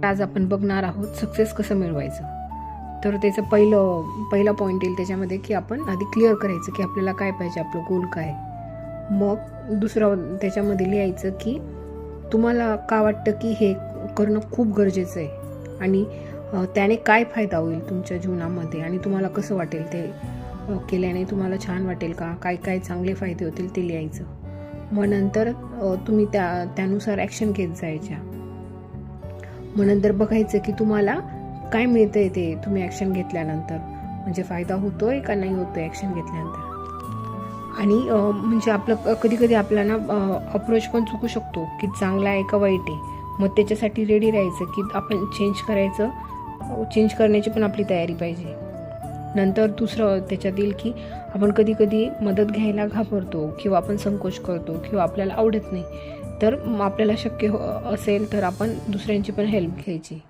आज आपण बघणार आहोत सक्सेस कसं मिळवायचं. तर त्याचं पहिला पॉईंट येईल त्याच्यामध्ये की आपण आधी क्लिअर करायचं की आपल्याला काय पाहिजे, आपलं गोल काय. मग दुसरं त्याच्यामध्ये लिहायचं की तुम्हाला का वाटतं की हे करणं खूप गरजेचं आहे आणि त्याने काय फायदा होईल तुमच्या जीवनामध्ये आणि तुम्हाला कसं वाटेल, ते केल्याने तुम्हाला छान वाटेल का, काय काय चांगले फायदे होतील ते लिहायचं. मग नंतर तुम्ही त्यानुसार ॲक्शन घेत जायच्या. मग नंतर बघायचं की तुम्हाला काय मिळतंय ते तुम्ही ॲक्शन घेतल्यानंतर, म्हणजे फायदा होतोय का नाही होतोय ॲक्शन घेतल्यानंतर. आणि म्हणजे आपलं कधी आपल्याला अप्रोच पण चुकू शकतो की चांगला आहे का वाईट आहे. मग त्याच्यासाठी रेडी राहायचं की आपण चेंज करण्याची पण आपली तयारी पाहिजे. नंतर दुसरं त्याच्यात येईल की आपण कधी मदत घ्यायला घाबरतो किंवा आपण संकोच करतो किंवा आपल्याला आवडत नाही. तर आपल्याला शक्य असेल तर आपण दुसऱ्यांची पण हेल्प घ्यायची.